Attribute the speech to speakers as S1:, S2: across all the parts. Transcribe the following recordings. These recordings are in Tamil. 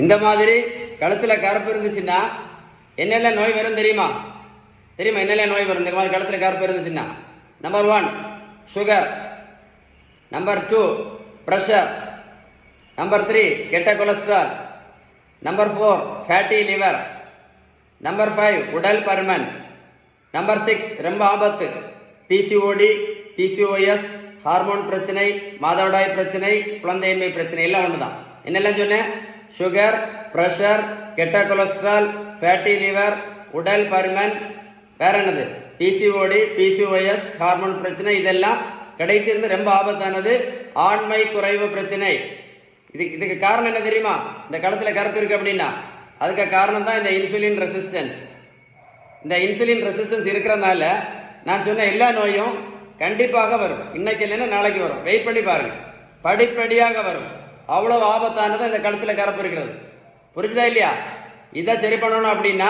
S1: இந்த மாதிரி கழுத்துல கருப்பு இருந்துச்சுன்னா என்னெல்லாம் நோய் வரும் தெரியுமா? என்னெல்லாம் நோய் வரும் இந்த மாதிரி கழுத்துல கருப்பு இருந்துச்சுன்னா? Number 1 sugar, number 2 pressure, number 3 கெட்ட cholesterol, number 4 fatty liver, number 5 உடல் பருமன், நம்பர் 6 ரொம்ப ஆபத்து பிசிஓடி, பிசிஓஎஸ், ஹார்மோன் பிரச்சனை, மாதவிடாய் பிரச்சனை, குழந்தையின்மை பிரச்சனை எல்லாம் ஒன்று தான். என்னெல்லாம் சொன்னேன்? சுகர், பிரஷர், கெட்ட கொலஸ்ட்ரால், ஃபேட்டி லிவர், உடல் பருமன், வேற என்னது? பிசிஓடி, பிசிஓஎஸ், ஹார்மோன் பிரச்சனை. இதெல்லாம் கடைசி இருந்து ரொம்ப ஆபத்தானது ஆண்மை குறைவு பிரச்சனை. இதுக்கு காரணம் என்ன தெரியுமா? இந்த கழுத்துல கருப்பு இருக்கு அப்படின்னா அதுக்கு காரணம் தான் இந்த இன்சுலின் ரெசிஸ்டன்ஸ். இந்த இன்சுலின் ரெசிஸ்டன்ஸ் இருக்கிறதுனால நான் சொன்ன எல்லா நோயும் கண்டிப்பாக வரும். இன்னைக்கு இல்லைன்னா நாளைக்கு வரும். வெயிட் பண்ணி பாருங்க, படிப்படியாக வரும். அவ்வளவு ஆபத்தானது இந்த கழுத்துல கருப்பு இருக்கிறது. புரிஞ்சுதா இல்லையா? இதை சரி பண்ணணும் அப்படின்னா,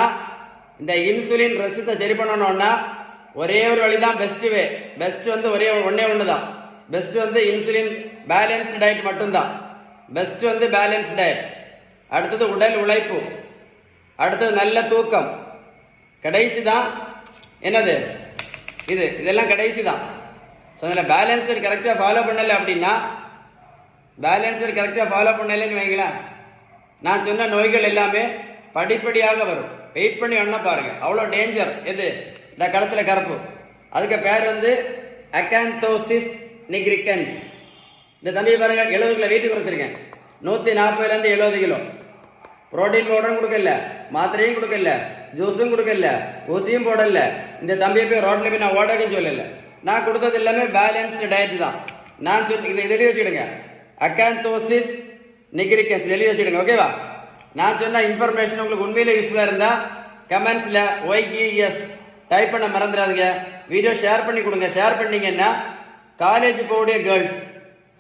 S1: இந்த இன்சுலின் ரெசிஸ்டன்ஸை சரி பண்ணணும்னா ஒரே ஒரு வழிதான் பெஸ்ட் வே. பெஸ்ட் வந்து ஒன்னே ஒன்று தான். பெஸ்ட் வந்து இன்சுலின் பேலன்ஸ்டு டயட் மட்டும்தான். பெஸ்ட் வந்து பேலன்ஸ்டு டயட். அடுத்தது உடல் உழைப்பு, அடுத்தது நல்ல தூக்கம், கடைசி தான் என்னது? இதெல்லாம் கடைசி தான். ஸோ அதில் பேலன்ஸ் டயட் கரெக்டாக ஃபாலோ பண்ணலை அப்படின்னா, பேலன்ஸ் டயட் கரெக்டாக ஃபாலோ பண்ணலைன்னு வைங்களேன், நான் சொன்ன நோய்கள் எல்லாமே படிப்படியாக வரும். வெயிட் பண்ணி ஒன்றா பாருங்க. அவ்வளோ டேஞ்சர் எது? இந்த கழுத்தில் கருப்பு. அதுக்கு பேர் வந்து அகாந்தோசிஸ் நிக்ரிகன்ஸ். இந்த தம்பி பாருங்க, 70 கிலோ வீட்டுக்கு குறைச்சிருக்கேன். 140லேருந்து 70 கிலோ. புரோட்டீன் பவுடரும் கொடுக்கல, மாத்திரையும் கொடுக்கல, ஜூஸும் கொடுக்கல, ஊசியும் போடல. இந்த தம்பியை போய் ரோட்டில் போய் நான் ஓடக்குன்னு சொல்லலை. நான் கொடுத்தது எல்லாமே பேலன்ஸ்டு டயட் தான். நான் இதை எழுதி வச்சுக்கிடுங்க. அகாந்தோசிஸ் நிக்ரிகன்ஸ் எழுதி வச்சுக்கிடுங்க. ஓகேவா? நான் சொன்ன இன்ஃபர்மேஷன் உங்களுக்கு உண்மையிலே யூஸ்ஃபுல்லாக இருந்தால் கமெண்ட்ஸில் OYES டைப் பண்ண மறந்துடாதுங்க. வீடியோ ஷேர் பண்ணி கொடுங்க. ஷேர் பண்ணீங்கன்னா காலேஜ் போகக்கூடிய கேர்ள்ஸ்,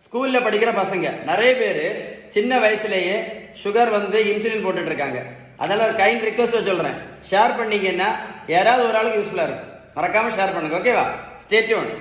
S1: ஸ்கூலில் படிக்கிற பசங்க நிறைய பேர் சின்ன வயசுலேயே சுகர் வந்து இன்சுலின் போட்டுட்டு இருக்காங்க. அதனால ஒரு கைண்ட் ரிக்வஸ்ட் சொல்கிறேன், ஷேர் பண்ணீங்கன்னா யாராவது ஒரு ஆளுக்கு யூஸ்ஃபுல்லாக இருக்கும். மறக்காமல் ஷேர் பண்ணுங்க. ஓகேவா? Stay tune.